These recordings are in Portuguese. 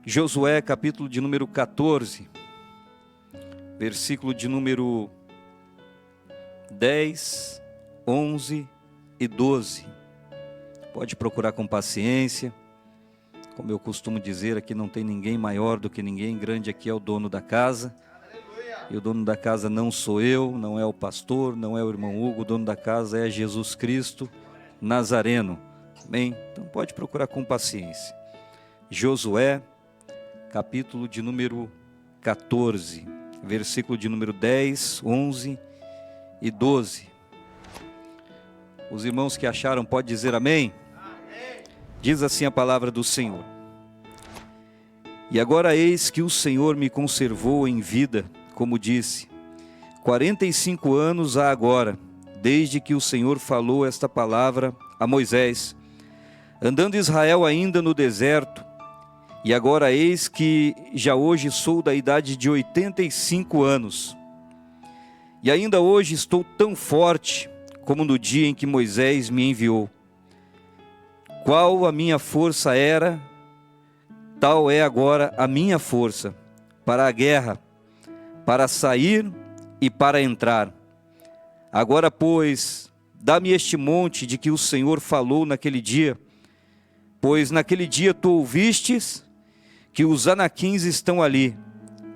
Josué, capítulo de número 14, versículo de número 10, 11 e 12. Pode procurar com paciência. Como eu costumo dizer, aqui não tem ninguém maior do que ninguém, grande aqui é o dono da casa. E o dono da casa não sou eu, não é o pastor, não é o irmão Hugo, o dono da casa é Jesus Cristo Nazareno. Amém? Então pode procurar com paciência. Josué, capítulo de número 14, versículo de número 10, 11 e 12. Os irmãos que acharam, pode dizer amém? Amém. Diz assim a palavra do Senhor. E agora eis que o Senhor me conservou em vida, como disse, 45 anos há agora, desde que o Senhor falou esta palavra a Moisés, andando Israel ainda no deserto, e agora eis que já hoje sou da idade de 85 anos, e ainda hoje estou tão forte como no dia em que Moisés me enviou. Qual a minha força era, tal é agora a minha força para a guerra, para sair e para entrar. Agora, pois, dá-me este monte de que o Senhor falou naquele dia, pois naquele dia tu ouvistes que os anaquins estão ali,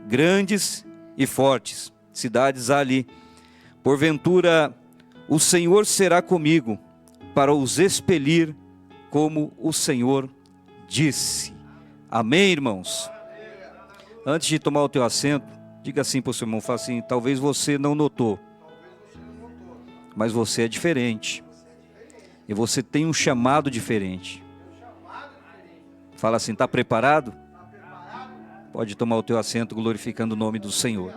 grandes e fortes, cidades há ali. Porventura, o Senhor será comigo para os expelir, como o Senhor disse. Amém, irmãos? Antes de tomar o teu assento, diga assim para o seu irmão, fala assim, talvez você não notou, mas você é diferente. E você tem um chamado diferente. Fala assim, está preparado? Pode tomar o teu assento glorificando o nome do Senhor.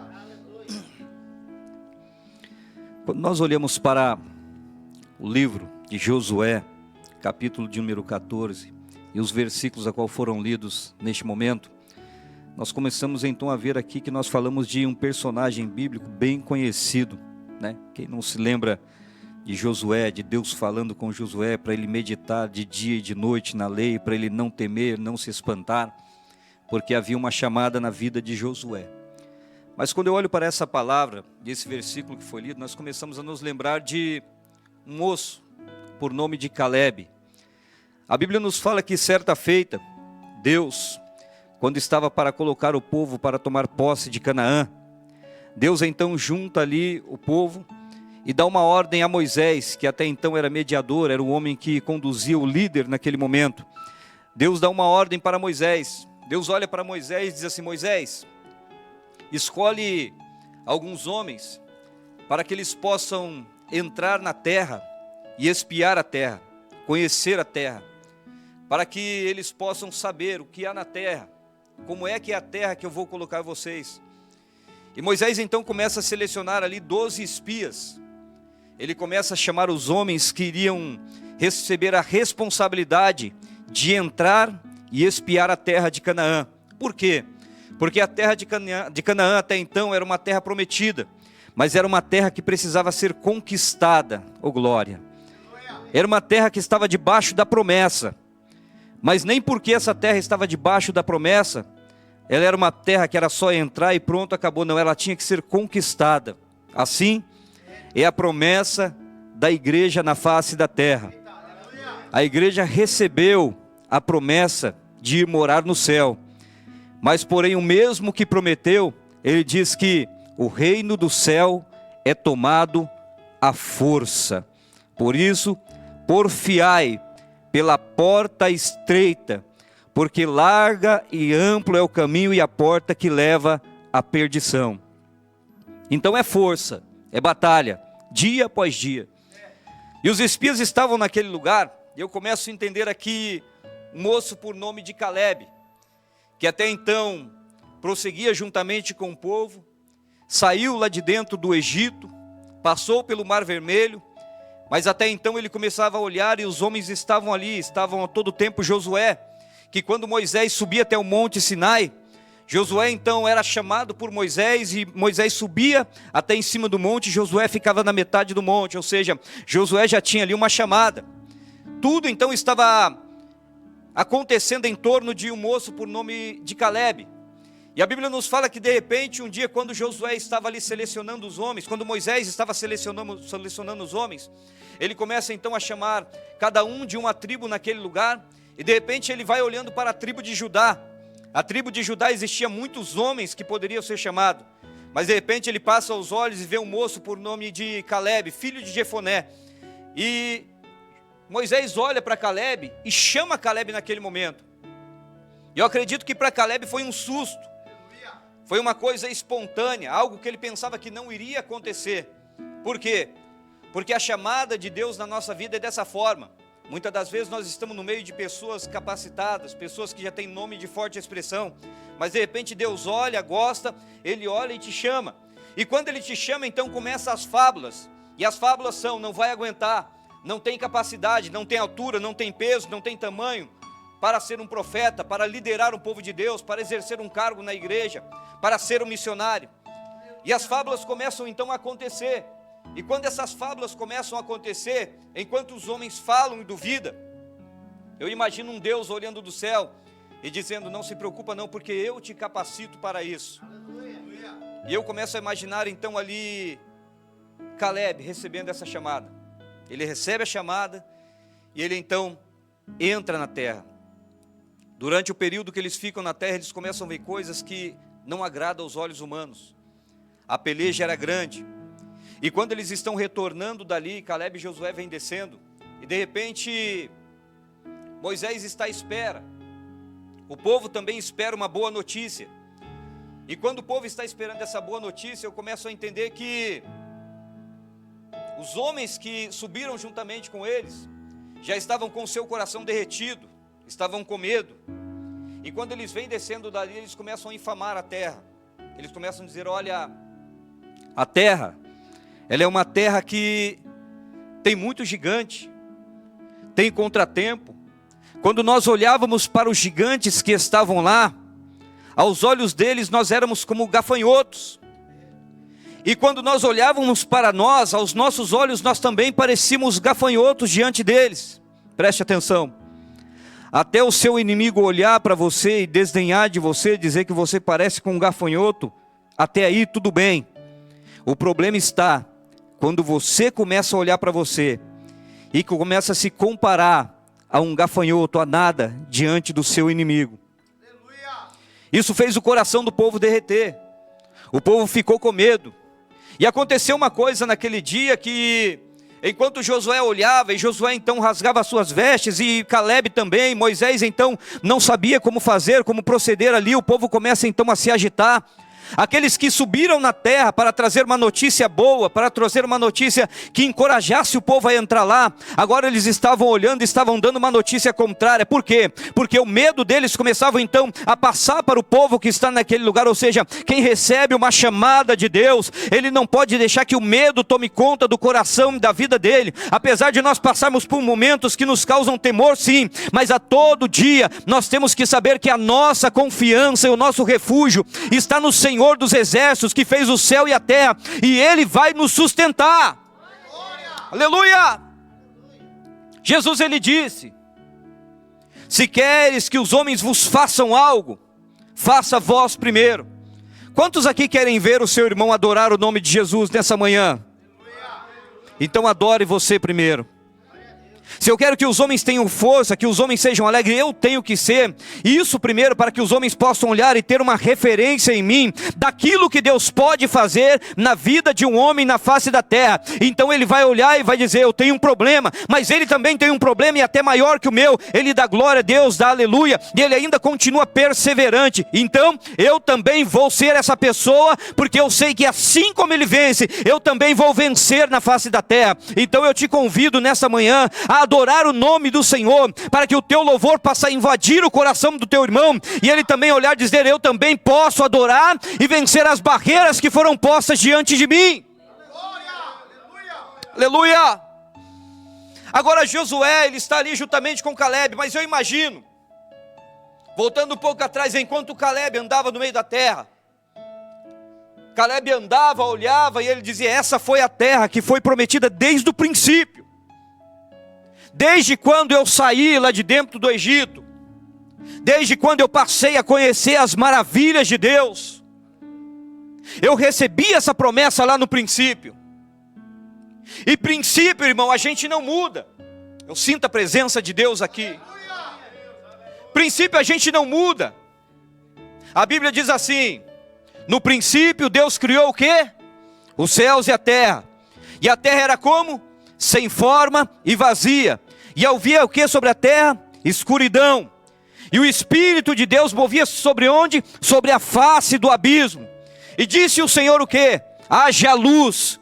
Quando nós olhamos para o livro de Josué, capítulo de número 14, e os versículos a qual foram lidos neste momento, nós começamos então a ver aqui que nós falamos de um personagem bíblico bem conhecido, né? Quem não se lembra de Josué, de Deus falando com Josué para ele meditar de dia e de noite na lei, para ele não temer, não se espantar, porque havia uma chamada na vida de Josué. Mas quando eu olho para essa palavra, desse versículo que foi lido, nós começamos a nos lembrar de um moço por nome de Caleb. A Bíblia nos fala que certa feita, Deus, quando estava para colocar o povo para tomar posse de Canaã, Deus então junta ali o povo e dá uma ordem a Moisés, que até então era mediador, era o homem que conduzia o líder naquele momento. Deus dá uma ordem para Moisés. Deus olha para Moisés e diz assim, Moisés, escolhe alguns homens para que eles possam entrar na terra e espiar a terra, conhecer a terra, para que eles possam saber o que há na terra, como é que é a terra que eu vou colocar vocês. E Moisés então começa a selecionar ali 12 espias. Ele começa a chamar os homens que iriam receber a responsabilidade de entrar e espiar a terra de Canaã. Por quê? Porque a terra de Canaã até então era uma terra prometida, mas era uma terra que precisava ser conquistada, oh glória. Era uma terra que estava debaixo da promessa, mas nem porque essa terra estava debaixo da promessa, ela era uma terra que era só entrar e pronto, acabou. Não, ela tinha que ser conquistada. Assim, é a promessa da igreja na face da terra. A igreja recebeu a promessa de ir morar no céu. Mas porém o mesmo que prometeu, ele diz que o reino do céu é tomado à força. Por isso, porfiai pela porta estreita, porque larga e amplo é o caminho e a porta que leva à perdição. Então é força, é batalha, dia após dia. E os espias estavam naquele lugar, e eu começo a entender aqui um moço por nome de Caleb, que até então prosseguia juntamente com o povo, saiu lá de dentro do Egito, passou pelo Mar Vermelho, mas até então ele começava a olhar e os homens estavam ali, estavam a todo tempo Josué, que quando Moisés subia até o monte Sinai, Josué então era chamado por Moisés e Moisés subia até em cima do monte, Josué ficava na metade do monte, ou seja, Josué já tinha ali uma chamada. Tudo então estava acontecendo em torno de um moço por nome de Calebe. E a Bíblia nos fala que de repente, um dia quando Josué estava ali selecionando os homens, quando Moisés estava selecionando os homens, ele começa então a chamar cada um de uma tribo naquele lugar, e de repente ele vai olhando para a tribo de Judá. A tribo de Judá existia muitos homens que poderiam ser chamados, mas de repente ele passa os olhos e vê um moço por nome de Calebe, filho de Jefoné. E Moisés olha para Calebe e chama Calebe naquele momento. E eu acredito que para Calebe foi um susto. Foi uma coisa espontânea, algo que ele pensava que não iria acontecer. Por quê? Porque a chamada de Deus na nossa vida é dessa forma. Muitas das vezes nós estamos no meio de pessoas capacitadas, pessoas que já têm nome de forte expressão, mas de repente Deus olha, gosta, Ele olha e te chama. E quando Ele te chama, então começam as fábulas. E as fábulas são: não vai aguentar, não tem capacidade, não tem altura, não tem peso, não tem tamanho para ser um profeta, para liderar um povo de Deus, para exercer um cargo na igreja, para ser um missionário. E as fábulas começam então a acontecer. E quando essas fábulas começam a acontecer, enquanto os homens falam e duvidam, eu imagino um Deus olhando do céu e dizendo: não se preocupa não, porque eu te capacito para isso. E eu começo a imaginar então ali Calebe recebendo essa chamada. Ele recebe a chamada e ele então entra na terra. Durante o período que eles ficam na terra, eles começam a ver coisas que não agradam aos olhos humanos. A peleja era grande. E quando eles estão retornando dali, Calebe e Josué vêm descendo. E de repente, Moisés está à espera. O povo também espera uma boa notícia. E quando o povo está esperando essa boa notícia, eu começo a entender que os homens que subiram juntamente com eles já estavam com o seu coração derretido, estavam com medo. E quando eles vêm descendo dali, eles começam a infamar a terra. Eles começam a dizer: olha, a terra, ela é uma terra que tem muito gigante, tem contratempo. Quando nós olhávamos para os gigantes que estavam lá, aos olhos deles nós éramos como gafanhotos. E quando nós olhávamos para nós, aos nossos olhos nós também parecíamos gafanhotos diante deles. Preste atenção. Até o seu inimigo olhar para você e desdenhar de você, dizer que você parece com um gafanhoto, até aí tudo bem. O problema está quando você começa a olhar para você e começa a se comparar a um gafanhoto, a nada, diante do seu inimigo. Isso fez o coração do povo derreter. O povo ficou com medo. E aconteceu uma coisa naquele dia que, enquanto Josué olhava, e Josué então rasgava as suas vestes, e Calebe também, Moisés então não sabia como fazer, como proceder ali, o povo começa então a se agitar. Aqueles que subiram na terra para trazer uma notícia boa, para trazer uma notícia que encorajasse o povo a entrar lá, agora eles estavam olhando e estavam dando uma notícia contrária. Por quê? Porque o medo deles começava então a passar para o povo que está naquele lugar. Ou seja, quem recebe uma chamada de Deus, ele não pode deixar que o medo tome conta do coração e da vida dele. Apesar de nós passarmos por momentos que nos causam temor, sim, mas a todo dia nós temos que saber que a nossa confiança e o nosso refúgio está no Senhor dos exércitos, que fez o céu e a terra, e Ele vai nos sustentar. Aleluia! Jesus, Ele disse: se queres que os homens vos façam algo, faça vós primeiro. Quantos aqui querem ver o seu irmão adorar o nome de Jesus nessa manhã? Então adore você primeiro. Se eu quero que os homens tenham força, que os homens sejam alegres, eu tenho que ser. E isso primeiro para que os homens possam olhar e ter uma referência em mim daquilo que Deus pode fazer na vida de um homem na face da terra. Então ele vai olhar e vai dizer: eu tenho um problema, mas ele também tem um problema e até maior que o meu. Ele dá glória a Deus, dá aleluia, e ele ainda continua perseverante. Então eu também vou ser essa pessoa, porque eu sei que assim como ele vence, eu também vou vencer na face da terra. Então eu te convido nessa manhã a adorar o nome do Senhor, para que o teu louvor possa invadir o coração do teu irmão, e ele também olhar e dizer: eu também posso adorar e vencer as barreiras que foram postas diante de mim. Aleluia! Agora Josué, ele está ali juntamente com Calebe, mas eu imagino, voltando um pouco atrás, enquanto Calebe andava no meio da terra, Calebe andava, olhava, e ele dizia: essa foi a terra que foi prometida desde o princípio. Desde quando eu saí lá de dentro do Egito, Desde quando eu passei a conhecer as maravilhas de Deus, eu recebi essa promessa lá no princípio. E princípio, irmão, a gente não muda. Eu sinto a presença de Deus aqui. Princípio a gente não muda. A Bíblia diz assim: no princípio Deus criou o quê? Os céus e a terra. E a terra era como? Sem forma e vazia. E havia o que sobre a terra? Escuridão. E o Espírito de Deus movia-se sobre onde? Sobre a face do abismo. E disse o Senhor o quê? Haja luz.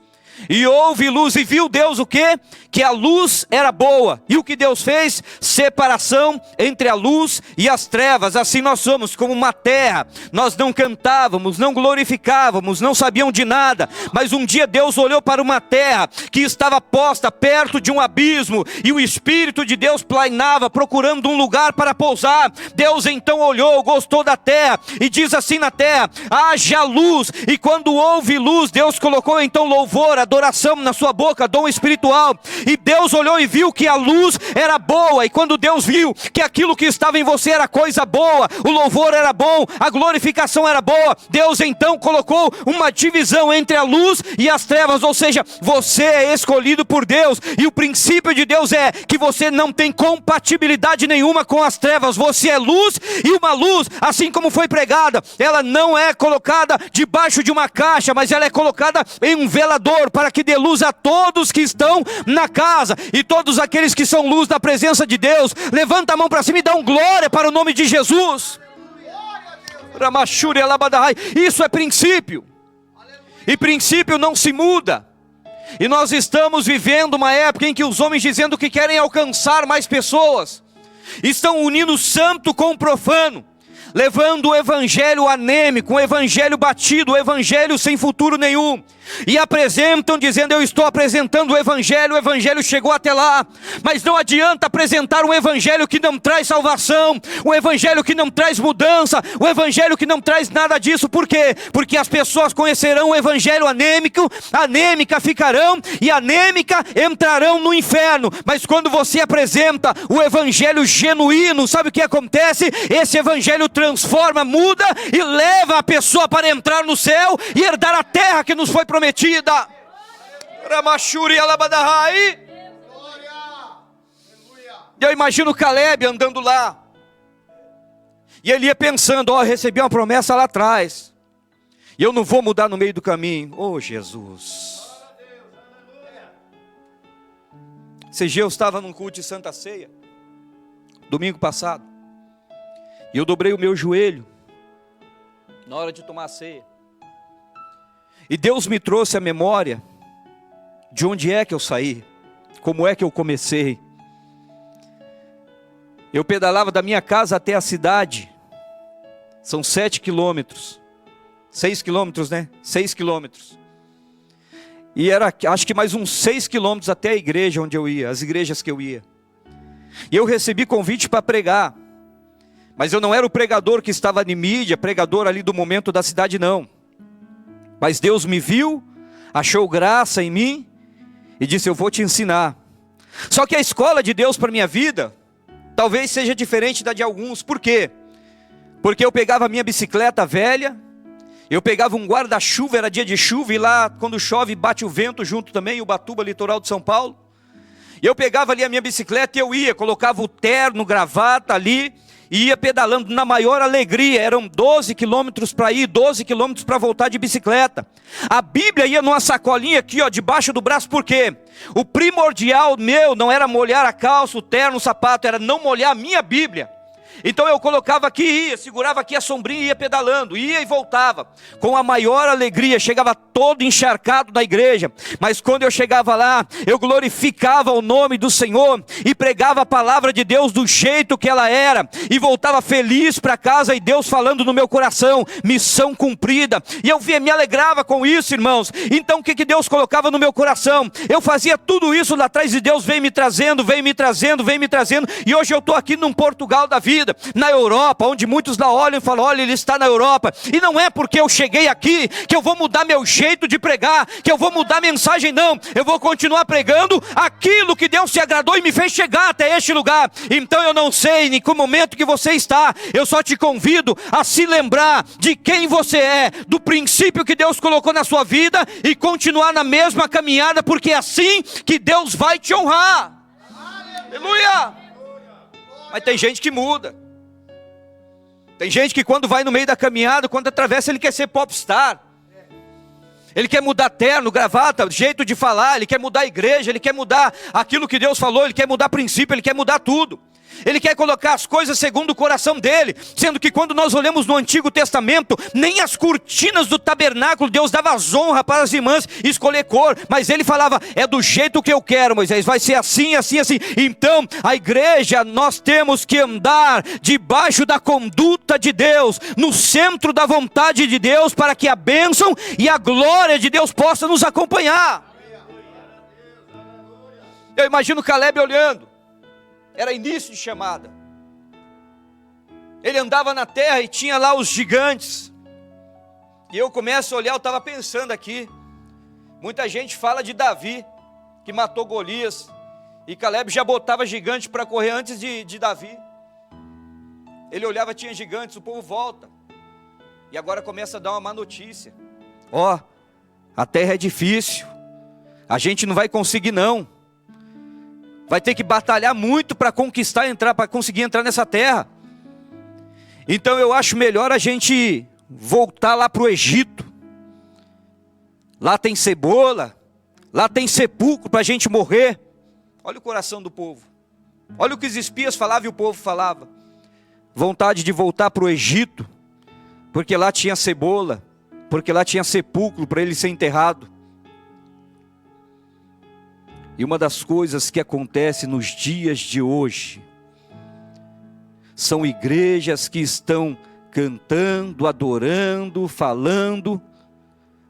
E houve luz, e viu Deus o quê? Que a luz era boa. E o que Deus fez? Separação entre a luz e as trevas. Assim nós somos como uma terra. Nós não cantávamos, não glorificávamos, não sabíamos de nada. Mas um dia Deus olhou para uma terra que estava posta perto de um abismo. E o Espírito de Deus planeava, procurando um lugar para pousar. Deus então olhou, gostou da terra. E diz assim na terra: haja luz. E quando houve luz, Deus colocou então louvor, adoração na sua boca, dom espiritual. E Deus olhou e viu que a luz era boa. E quando Deus viu que aquilo que estava em você era coisa boa, o louvor era bom, a glorificação era boa, Deus então colocou uma divisão entre a luz e as trevas. Ou seja, você é escolhido por Deus. E o princípio de Deus é que você não tem compatibilidade nenhuma com as trevas. Você é luz, e uma luz, assim como foi pregada, ela não é colocada debaixo de uma caixa, mas ela é colocada em um velador, para que dê luz a todos que estão na casa. E todos aqueles que são luz da presença de Deus, levanta a mão para cima e dá um glória para o nome de Jesus. Isso é princípio. E princípio não se muda. E nós estamos vivendo uma época em que os homens, dizendo que querem alcançar mais pessoas, estão unindo o santo com o profano, levando o evangelho anêmico, o evangelho batido, o evangelho sem futuro nenhum. E apresentam dizendo: eu estou apresentando o evangelho chegou até lá. Mas não adianta apresentar um evangelho que não traz salvação, um evangelho que não traz mudança, um evangelho que não traz nada disso. Por quê? Porque as pessoas conhecerão o evangelho anêmico, anêmica ficarão, e anêmica entrarão no inferno. Mas quando você apresenta o evangelho genuíno, sabe o que acontece? Esse evangelho transforma, muda e leva a pessoa para entrar no céu e herdar a terra que nos foi prometida. Eu imagino Caleb andando lá, e ele ia pensando: ó, recebi uma promessa lá atrás, e eu não vou mudar no meio do caminho. Oh Jesus. Esse dia eu estava num culto de Santa Ceia, domingo passado, e eu dobrei o meu joelho na hora de tomar a ceia. E Deus me trouxe à memória de onde é que eu saí, como é que eu comecei. Eu pedalava da minha casa até a cidade, são 7 quilômetros, 6 quilômetros, né? 6 quilômetros. E era, acho que mais uns 6 quilômetros até a igreja onde eu ia, as igrejas que eu ia. E eu recebi convite para pregar, mas eu não era o pregador que estava em mídia, pregador ali do momento da cidade, não. Mas Deus me viu, achou graça em mim e disse: eu vou te ensinar. Só que a escola de Deus para minha vida talvez seja diferente da de alguns. Por quê? Porque eu pegava a minha bicicleta velha, eu pegava um guarda-chuva, era dia de chuva, e lá quando chove bate o vento junto também, Ubatuba, litoral de São Paulo. E eu pegava ali a minha bicicleta e eu ia, colocava o terno, gravata ali, e ia pedalando na maior alegria. Eram 12 quilômetros para ir, 12 quilômetros para voltar de bicicleta. A Bíblia ia numa sacolinha aqui, ó, debaixo do braço. Por quê? O primordial meu não era molhar a calça, o terno, o sapato, era não molhar a minha Bíblia. Então eu colocava aqui e ia, segurava aqui a sombrinha e ia pedalando, ia e voltava, com a maior alegria. Chegava todo encharcado na igreja, mas quando eu chegava lá, eu glorificava o nome do Senhor, e pregava a palavra de Deus do jeito que ela era, e voltava feliz para casa, e Deus falando no meu coração: missão cumprida. E eu me alegrava com isso, irmãos. Então o que Deus colocava no meu coração? Eu fazia tudo isso lá atrás, e Deus vem me trazendo, vem me trazendo, vem me trazendo, e hoje eu estou aqui num Portugal da vida. vida na Europa, onde muitos lá olham e falam, olha, ele está na Europa. E não é porque eu cheguei aqui que eu vou mudar meu jeito de pregar, que eu vou mudar a mensagem, não. Eu vou continuar pregando aquilo que Deus se agradou e me fez chegar até este lugar. Então eu não sei em que momento que você está, eu só te convido a se lembrar de quem você é, do princípio que Deus colocou na sua vida e continuar na mesma caminhada, porque é assim que Deus vai te honrar. Aleluia! Mas tem gente que muda. Tem gente que quando vai no meio da caminhada, quando atravessa, ele quer ser popstar. Ele quer mudar terno, gravata, jeito de falar, ele quer mudar a igreja, ele quer mudar aquilo que Deus falou, ele quer mudar princípio, ele quer mudar tudo. Ele quer colocar as coisas segundo o coração dele, sendo que quando nós olhamos no Antigo Testamento, nem as cortinas do tabernáculo, Deus dava as honras para as irmãs escolher cor, mas ele falava, é do jeito que eu quero, Moisés, vai ser assim, assim, assim. Então, a igreja, nós temos que andar debaixo da conduta de Deus, no centro da vontade de Deus, para que a bênção e a glória de Deus possa nos acompanhar. Eu imagino Caleb olhando. Era início de chamada. Ele andava na terra e tinha lá os gigantes. E eu começo a olhar, eu estava pensando aqui. Muita gente fala de Davi, que matou Golias. E Caleb já botava gigante para correr antes de Davi. Ele olhava, tinha gigantes, o povo volta. E agora começa a dar uma má notícia. Ó, a terra é difícil. A gente não vai conseguir não. Vai ter que batalhar muito para conquistar, para conseguir entrar nessa terra. Então eu acho melhor a gente voltar lá para o Egito. Lá tem cebola, lá tem sepulcro para a gente morrer. Olha o coração do povo. Olha o que os espias falavam e o povo falava. Vontade de voltar para o Egito, porque lá tinha cebola, porque lá tinha sepulcro para ele ser enterrado. E uma das coisas que acontece nos dias de hoje, são igrejas que estão cantando, adorando, falando,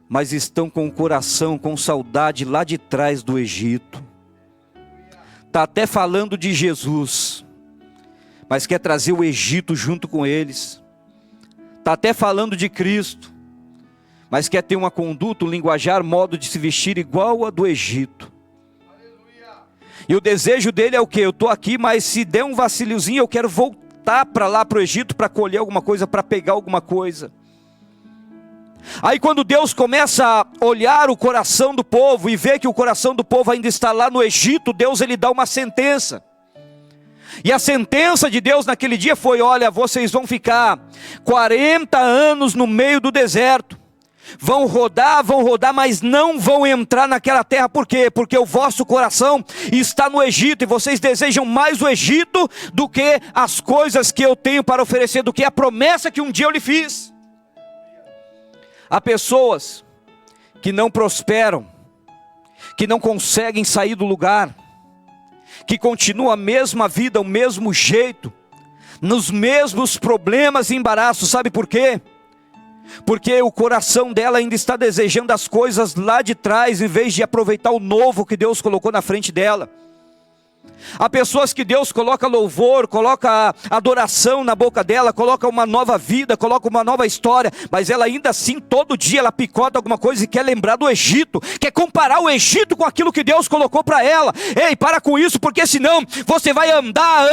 mas estão com o coração, com saudade lá de trás do Egito. Está até falando de Jesus, mas quer trazer o Egito junto com eles. Está até falando de Cristo, mas quer ter uma conduta, um linguajar, modo de se vestir igual a do Egito. E o desejo dele é o quê? Eu estou aqui, mas se der um vacilozinho, eu quero voltar para lá para o Egito para colher alguma coisa, para pegar alguma coisa. Aí quando Deus começa a olhar o coração do povo e vê que o coração do povo ainda está lá no Egito, Deus ele dá uma sentença. E a sentença de Deus naquele dia foi, olha, vocês vão ficar 40 anos no meio do deserto. Vão rodar, mas não vão entrar naquela terra. Por quê? Porque o vosso coração está no Egito, e vocês desejam mais o Egito do que as coisas que eu tenho para oferecer, do que a promessa que um dia eu lhe fiz. Há pessoas que não prosperam, que não conseguem sair do lugar, que continuam a mesma vida, o mesmo jeito, nos mesmos problemas e embaraços. Sabe por quê? Porque o coração dela ainda está desejando as coisas lá de trás, em vez de aproveitar o novo que Deus colocou na frente dela. Há pessoas que Deus coloca louvor, coloca adoração na boca dela, coloca uma nova vida, coloca uma nova história, mas ela ainda assim, todo dia ela picota alguma coisa e quer lembrar do Egito, quer comparar o Egito com aquilo que Deus colocou para ela. Ei, para com isso, porque senão você vai andar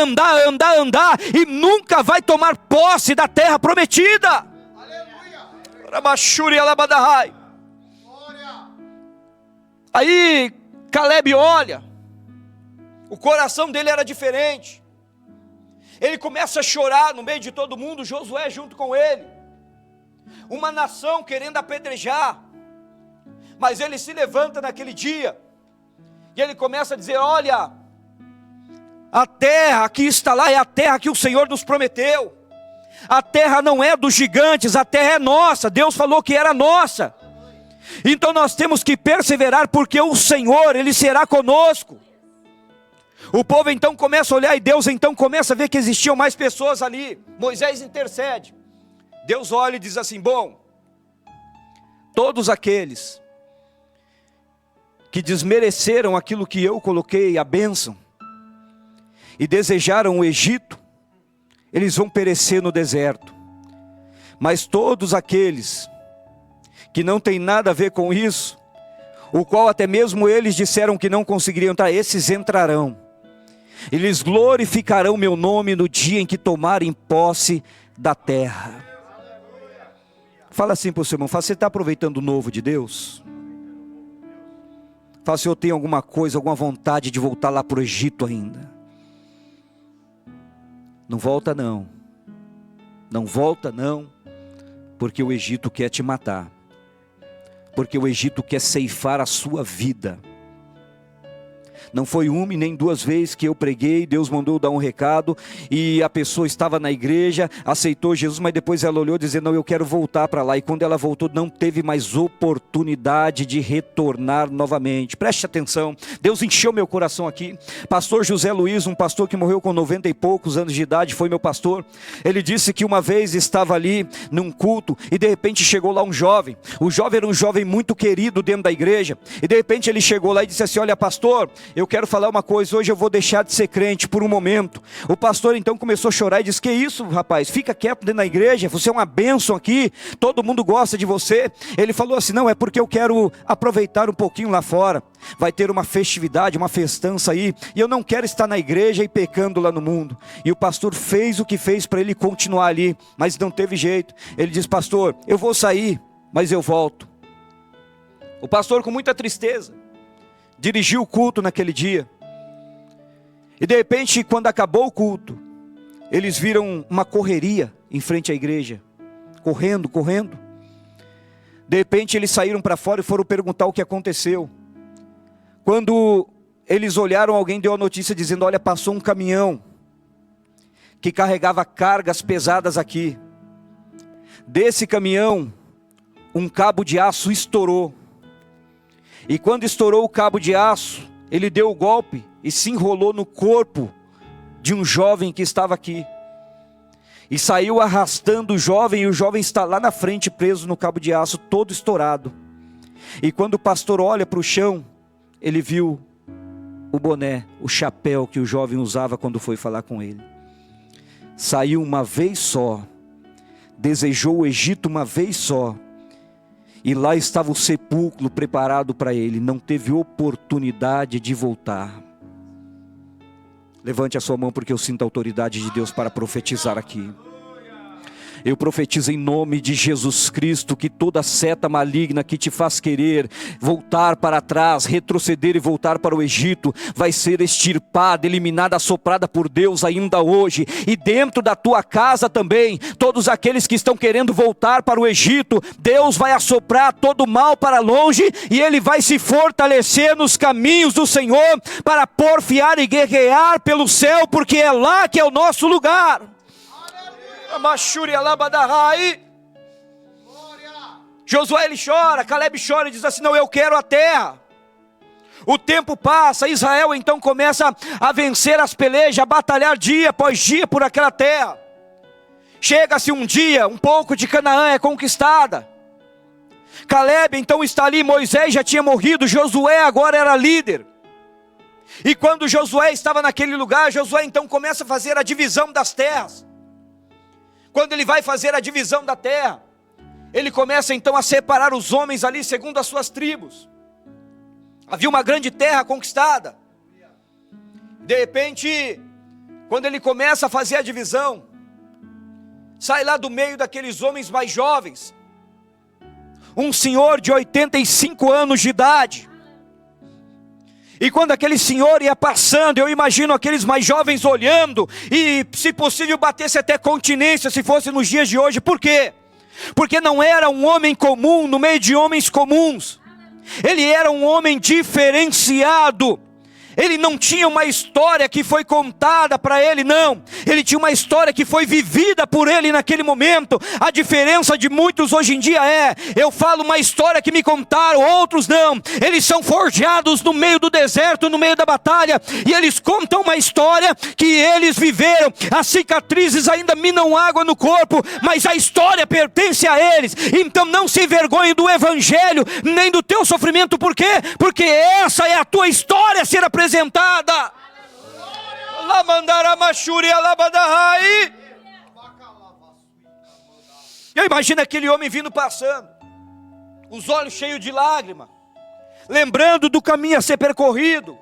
e nunca vai tomar posse da terra prometida. Aí Caleb olha, o coração dele era diferente. Ele começa a chorar no meio de todo mundo, Josué junto com ele. Uma nação querendo apedrejar, mas ele se levanta naquele dia e ele começa a dizer, olha, a terra que está lá é a terra que o Senhor nos prometeu. A terra não é dos gigantes, a terra é nossa. Deus falou que era nossa. Então nós temos que perseverar, porque o Senhor, Ele será conosco. O povo então começa a olhar, e Deus então começa a ver que existiam mais pessoas ali. Moisés intercede. Deus olha e diz assim, bom, todos aqueles que desmereceram aquilo que eu coloquei, a bênção, e desejaram o Egito, eles vão perecer no deserto. Mas todos aqueles que não têm nada a ver com isso, o qual até mesmo eles disseram que não conseguiriam entrar, esses entrarão. Eles glorificarão meu nome no dia em que tomarem posse da terra. Fala assim para o seu irmão, fala, você está aproveitando o novo de Deus? Fala, se eu tenho alguma coisa, alguma vontade de voltar lá para o Egito ainda. Não volta não. Não volta não, porque o Egito quer te matar. Porque o Egito quer ceifar a sua vida. Não foi uma e nem duas vezes que eu preguei, Deus mandou dar um recado, e a pessoa estava na igreja, aceitou Jesus, mas depois ela olhou dizendo, não, eu quero voltar para lá, e quando ela voltou, não teve mais oportunidade de retornar novamente. Preste atenção, Deus encheu meu coração aqui. Pastor José Luiz, um pastor que morreu com 90 e poucos anos de idade, foi meu pastor. Ele disse que uma vez estava ali num culto, e de repente chegou lá um jovem. O jovem era um jovem muito querido dentro da igreja, e de repente ele chegou lá e disse assim, olha pastor, eu quero falar uma coisa, hoje eu vou deixar de ser crente por um momento. O pastor então começou a chorar e disse, que isso rapaz, fica quieto dentro da igreja, você é uma bênção aqui, todo mundo gosta de você. Ele falou assim, não, é porque eu quero aproveitar um pouquinho lá fora, vai ter uma festividade, uma festança aí, e eu não quero estar na igreja e pecando lá no mundo. E o pastor fez o que fez para ele continuar ali, mas não teve jeito. Ele disse, pastor, eu vou sair, mas eu volto. O pastor com muita tristeza dirigiu o culto naquele dia. E de repente, quando acabou o culto, eles viram uma correria em frente à igreja. Correndo. De repente eles saíram para fora e foram perguntar o que aconteceu. Quando eles olharam, alguém deu a notícia dizendo, olha, passou um caminhão que carregava cargas pesadas aqui. Desse caminhão, um cabo de aço estourou. E quando estourou o cabo de aço, ele deu o golpe e se enrolou no corpo de um jovem que estava aqui. E saiu arrastando o jovem, e o jovem está lá na frente preso no cabo de aço, todo estourado. E quando o pastor olha para o chão, ele viu o boné, o chapéu que o jovem usava quando foi falar com ele. Saiu uma vez só, desejou o Egito uma vez só, e lá estava o sepulcro preparado para ele, não teve oportunidade de voltar. Levante a sua mão, porque eu sinto a autoridade de Deus para profetizar aqui. Eu profetizo em nome de Jesus Cristo que toda seta maligna que te faz querer voltar para trás, retroceder e voltar para o Egito, vai ser extirpada, eliminada, assoprada por Deus ainda hoje. E dentro da tua casa também, todos aqueles que estão querendo voltar para o Egito, Deus vai assoprar todo o mal para longe, e Ele vai se fortalecer nos caminhos do Senhor, para porfiar e guerrear pelo céu, porque é lá que é o nosso lugar. Josué ele chora, Caleb chora e diz assim, não, eu quero a terra. O tempo passa, Israel então começa a vencer as pelejas, a batalhar dia após dia por aquela terra. Chega-se um dia, um pouco de Canaã é conquistada. Caleb então está ali, Moisés já tinha morrido, Josué agora era líder. E quando Josué estava naquele lugar, Josué então começa a fazer a divisão das terras. Quando ele vai fazer a divisão da terra, ele começa então a separar os homens ali segundo as suas tribos. Havia uma grande terra conquistada. De repente, quando ele começa a fazer a divisão, sai lá do meio daqueles homens mais jovens um senhor de 85 anos de idade. E quando aquele senhor ia passando, eu imagino aqueles mais jovens olhando, e se possível batesse até continência, se fosse nos dias de hoje. Por quê? Porque não era um homem comum no meio de homens comuns. Ele era um homem diferenciado. Ele não tinha uma história que foi contada para ele, não. Ele tinha uma história que foi vivida por ele naquele momento. A diferença de muitos hoje em dia é, eu falo uma história que me contaram, outros não. Eles são forjados no meio do deserto, no meio da batalha, e eles contam uma história que eles viveram. As cicatrizes ainda minam água no corpo, mas a história pertence a eles. Então não se envergonhe do evangelho, nem do teu sofrimento. Por quê? Porque essa é a tua história a ser apresentada. Eu imagino aquele homem vindo passando, os olhos cheios de lágrima, lembrando do caminho a ser percorrido.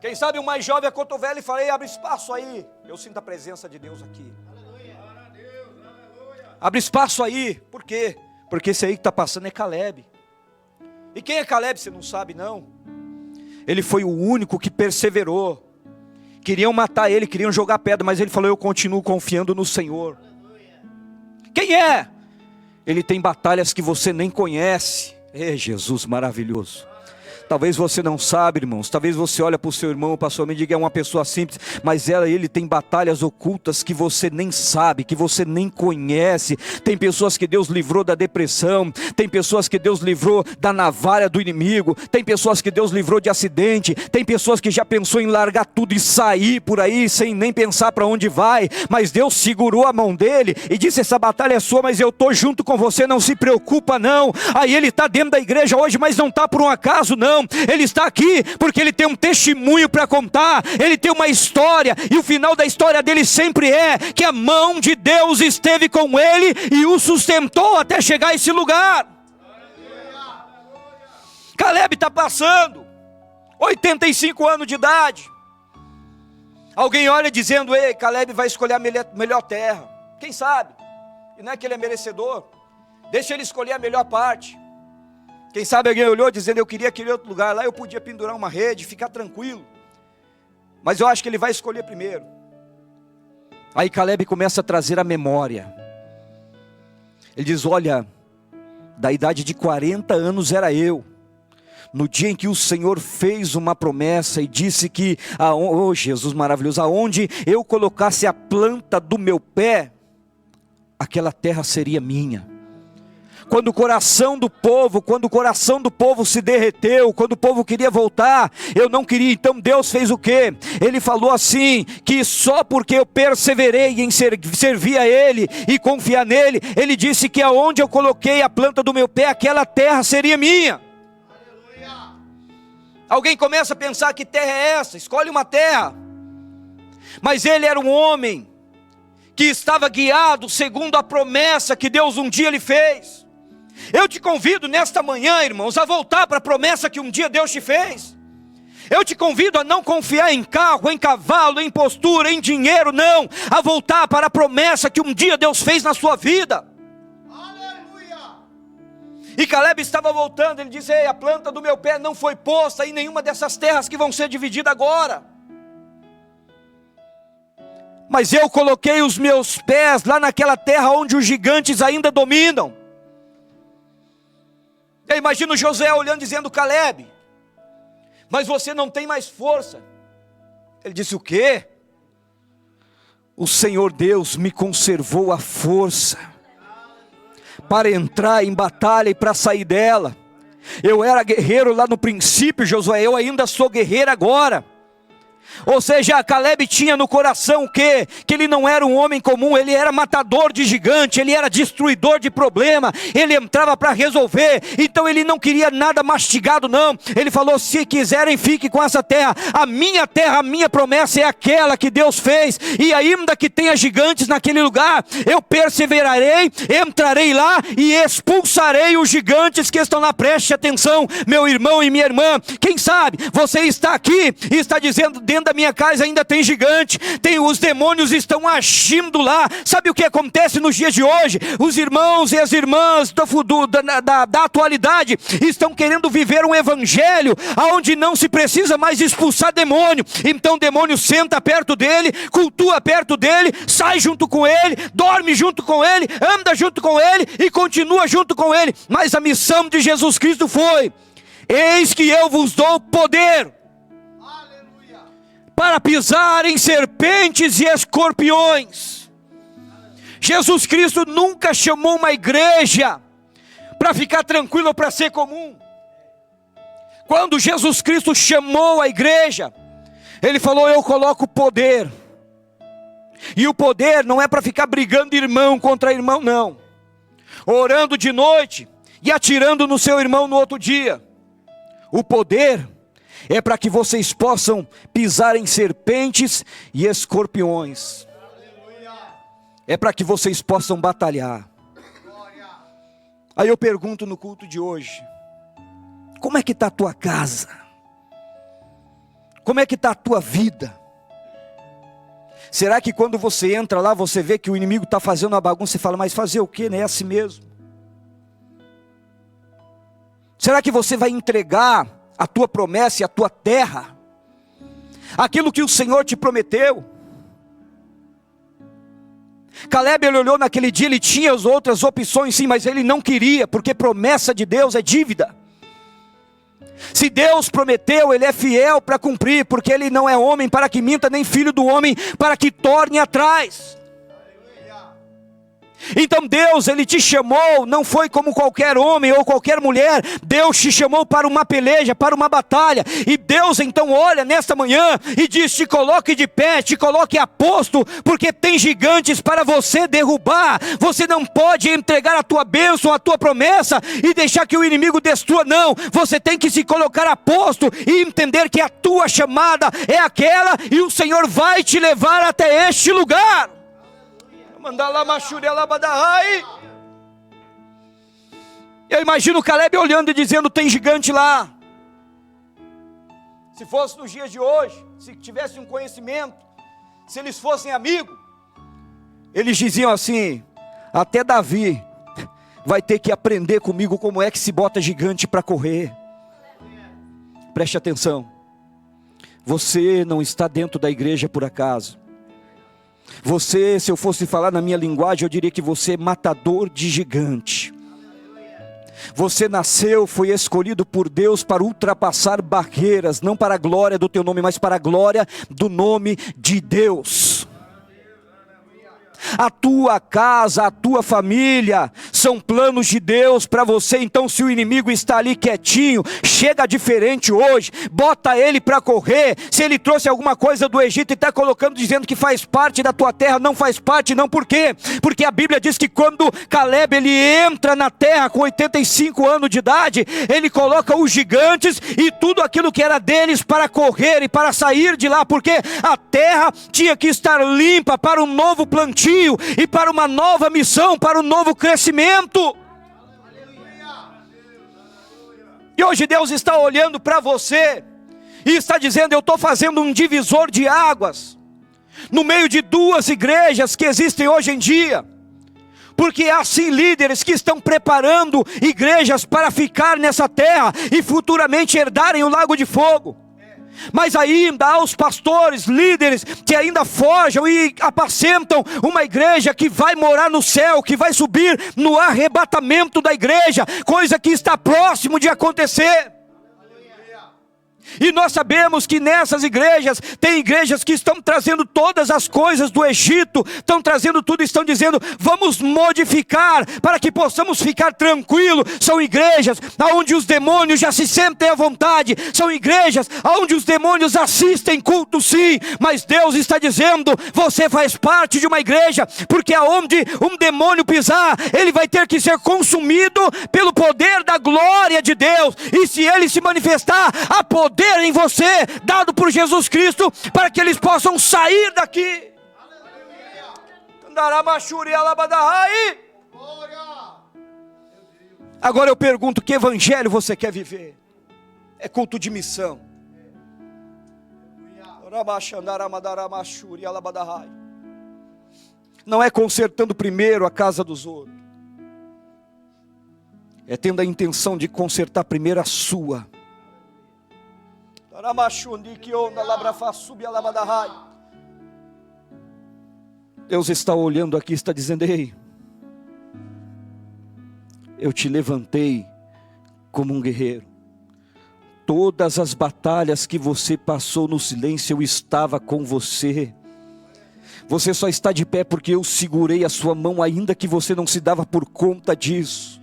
Quem sabe o mais jovem acotovela e falei: abre espaço aí, eu sinto a presença de Deus aqui. Abre espaço aí, por quê? Porque esse aí que está passando é Caleb. E quem é Caleb, você não sabe não? Ele foi o único que perseverou. Queriam matar ele, queriam jogar pedra, mas ele falou: eu continuo confiando no Senhor. Quem é? Ele tem batalhas que você nem conhece. É Jesus maravilhoso. Talvez você não sabe, irmãos. Talvez você olhe para o seu irmão, para a sua amiga e diga: é uma pessoa simples. Mas ele tem batalhas ocultas que você nem sabe, que você nem conhece. Tem pessoas que Deus livrou da depressão. Tem pessoas que Deus livrou da navalha do inimigo. Tem pessoas que Deus livrou de acidente. Tem pessoas que já pensou em largar tudo e sair por aí sem nem pensar para onde vai. Mas Deus segurou a mão dele e disse: essa batalha é sua, mas eu estou junto com você, não se preocupa não. Aí ele está dentro da igreja hoje, mas não está por um acaso não. Ele está aqui porque ele tem um testemunho para contar, ele tem uma história, e o final da história dele sempre é que a mão de Deus esteve com ele e o sustentou até chegar a esse lugar. Caleb está passando, 85 anos de idade. Alguém olha dizendo: ei, Caleb vai escolher a melhor terra. Quem sabe? E não é que ele é merecedor, deixa ele escolher a melhor parte. Quem sabe alguém olhou dizendo: eu queria aquele outro lugar, lá eu podia pendurar uma rede, ficar tranquilo. Mas eu acho que ele vai escolher primeiro. Aí Caleb começa a trazer a memória. Ele diz: olha, da idade de 40 anos era eu, no dia em que o Senhor fez uma promessa e disse que, oh Jesus maravilhoso, aonde eu colocasse a planta do meu pé, aquela terra seria minha. Quando o coração do povo se derreteu, quando o povo queria voltar, eu não queria. Então Deus fez o quê? Ele falou assim, que só porque eu perseverei em servir a Ele e confiar nele, Ele disse que aonde eu coloquei a planta do meu pé, aquela terra seria minha. Aleluia. Alguém começa a pensar: que terra é essa? Escolhe uma terra. Mas ele era um homem que estava guiado segundo a promessa que Deus um dia lhe fez. Eu te convido nesta manhã, irmãos, a voltar para a promessa que um dia Deus te fez. Eu te convido a não confiar em carro, em cavalo, em postura, em dinheiro, não. A voltar para a promessa que um dia Deus fez na sua vida. Aleluia. E Caleb estava voltando, ele disse: ei, a planta do meu pé não foi posta em nenhuma dessas terras que vão ser divididas agora. Mas eu coloquei os meus pés lá naquela terra onde os gigantes ainda dominam. Eu imagino Josué olhando dizendo: Caleb, mas você não tem mais força. Ele disse: o quê? O Senhor Deus me conservou a força para entrar em batalha e para sair dela. Eu era guerreiro lá no princípio, Josué, eu ainda sou guerreiro agora. Ou seja, Caleb tinha no coração o quê? Que ele não era um homem comum, ele era matador de gigante, ele era destruidor de problema, ele entrava para resolver. Então ele não queria nada mastigado não. Ele falou: se quiserem fique com essa terra, a minha promessa é aquela que Deus fez, e ainda que tenha gigantes naquele lugar, eu perseverarei, entrarei lá e expulsarei os gigantes que estão lá. Preste atenção, meu irmão e minha irmã. Quem sabe você está aqui e está dizendo: dentro da minha casa ainda tem gigante, os demônios estão agindo lá. Sabe o que acontece nos dias de hoje? Os irmãos e as irmãs da atualidade estão querendo viver um evangelho onde não se precisa mais expulsar demônio. Então o demônio senta perto dele, cultua perto dele, sai junto com ele, dorme junto com ele, anda junto com ele e continua junto com ele. Mas a missão de Jesus Cristo foi: eis que eu vos dou poder para pisar em serpentes e escorpiões. Jesus Cristo nunca chamou uma igreja para ficar tranquilo ou para ser comum. Quando Jesus Cristo chamou a igreja, Ele falou: eu coloco poder. E o poder não é para ficar brigando irmão contra irmão, não. Orando de noite e atirando no seu irmão no outro dia. O poder é para que vocês possam pisar em serpentes e escorpiões. é para que vocês possam batalhar. Aí eu pergunto no culto de hoje: como é que está a tua casa? Como é que está a tua vida? Será que quando você entra lá, você vê que o inimigo está fazendo uma bagunça e fala, mas fazer o quê, né? É assim mesmo. Será que você vai entregar a tua promessa e a tua terra? Aquilo que o Senhor te prometeu? Caleb, ele olhou naquele dia, ele tinha as outras opções sim, mas ele não queria, porque promessa de Deus é dívida. Se Deus prometeu, Ele é fiel para cumprir, porque Ele não é homem para que minta, nem filho do homem para que torne atrás. Então Deus, Ele te chamou, não foi como qualquer homem ou qualquer mulher. Deus te chamou para uma peleja, para uma batalha. E Deus então olha nesta manhã e diz, te coloque de pé, te coloque a posto, porque tem gigantes para você derrubar. Você não pode entregar a tua bênção, a tua promessa e deixar que o inimigo destrua, não. Você tem que se colocar a posto e entender que a tua chamada é aquela e o Senhor vai te levar até este lugar. Eu imagino o Caleb olhando e dizendo, tem gigante lá. Se fosse nos dias de hoje, se tivesse um conhecimento, se eles fossem amigos, eles diziam assim, até Davi vai ter que aprender comigo como é que se bota gigante para correr. Preste atenção, você não está dentro da igreja por acaso. Você, se eu fosse falar na minha linguagem, eu diria que você é matador de gigante. Você nasceu, foi escolhido por Deus para ultrapassar barreiras, não para a glória do teu nome, mas para a glória do nome de Deus. A tua casa, a tua família são planos de Deus para você. Então se o inimigo está ali quietinho, chega diferente hoje, bota ele para correr. Se ele trouxe alguma coisa do Egito e está colocando, dizendo que faz parte da tua terra, não faz parte, não. Por quê? Porque a Bíblia diz que quando Caleb ele entra na terra com 85 anos de idade, ele coloca os gigantes e tudo aquilo que era deles para correr e para sair de lá, porque a terra tinha que estar limpa para um novo plantio e para uma nova missão, para um novo crescimento. E hoje Deus está olhando para você e está dizendo, eu estou fazendo um divisor de águas no meio de duas igrejas que existem hoje em dia, porque há sim líderes que estão preparando igrejas para ficar nessa terra e futuramente herdarem o lago de fogo. Mas ainda há os pastores, líderes que ainda forjam e apacentam uma igreja que vai morar no céu, que vai subir no arrebatamento da igreja, coisa que está próximo de acontecer. E nós sabemos que nessas igrejas, tem igrejas que estão trazendo todas as coisas do Egito, estão trazendo tudo, estão dizendo, vamos modificar, para que possamos ficar tranquilos. São igrejas onde os demônios já se sentem à vontade, são igrejas onde os demônios assistem culto sim, mas Deus está dizendo, você faz parte de uma igreja, porque aonde um demônio pisar, ele vai ter que ser consumido pelo poder da glória de Deus, e se ele se manifestar, há poder em você, dado por Jesus Cristo, para que eles possam sair daqui. Agora eu pergunto, que evangelho você quer viver? É culto de missão. Não é consertando primeiro a casa dos outros, é tendo a intenção de consertar primeiro a sua. Deus está olhando aqui, está dizendo, ei, eu te levantei como um guerreiro. Todas as batalhas que você passou no silêncio, eu estava com você. Você só está de pé porque eu segurei a sua mão, ainda que você não se dava por conta disso.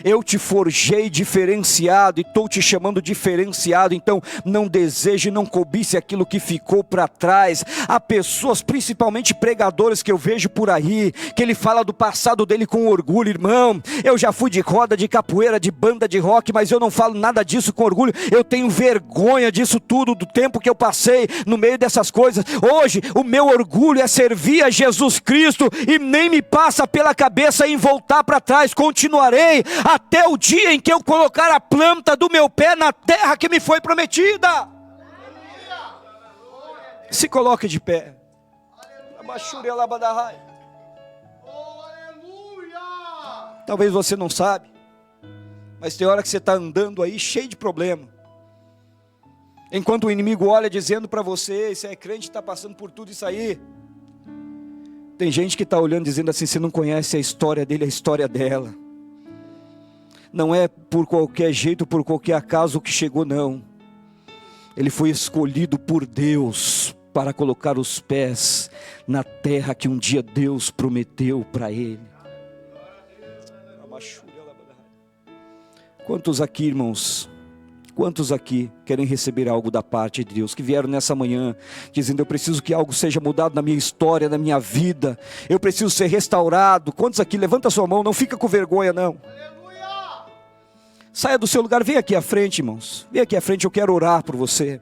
Eu te forjei diferenciado e estou te chamando diferenciado. Então não deseje, não cobice aquilo que ficou para trás. Há pessoas, principalmente pregadores que eu vejo por aí, que ele fala do passado dele com orgulho. Irmão, eu já fui de roda, de capoeira, de banda de rock, mas eu não falo nada disso com orgulho. Eu tenho vergonha disso tudo, do tempo que eu passei no meio dessas coisas. Hoje o meu orgulho é servir a Jesus Cristo, e nem me passa pela cabeça em voltar para trás. Continuarei até o dia em que eu colocar a planta do meu pé na terra que me foi prometida. Se coloque de pé. Talvez você não sabe, mas tem hora que você está andando aí cheio de problema, enquanto o inimigo olha dizendo para você: você é crente, está passando por tudo isso aí. Tem gente que está olhando dizendo assim: você não conhece a história dele, a história dela. Não é por qualquer jeito, por qualquer acaso que chegou, não. Ele foi escolhido por Deus para colocar os pés na terra que um dia Deus prometeu para ele. Quantos aqui, irmãos, quantos aqui querem receber algo da parte de Deus, que vieram nessa manhã dizendo: eu preciso que algo seja mudado na minha história, na minha vida, eu preciso ser restaurado? Quantos aqui? Levanta a sua mão, não fica com vergonha não. Saia do seu lugar, vem aqui à frente, irmãos, vem aqui à frente, eu quero orar por você.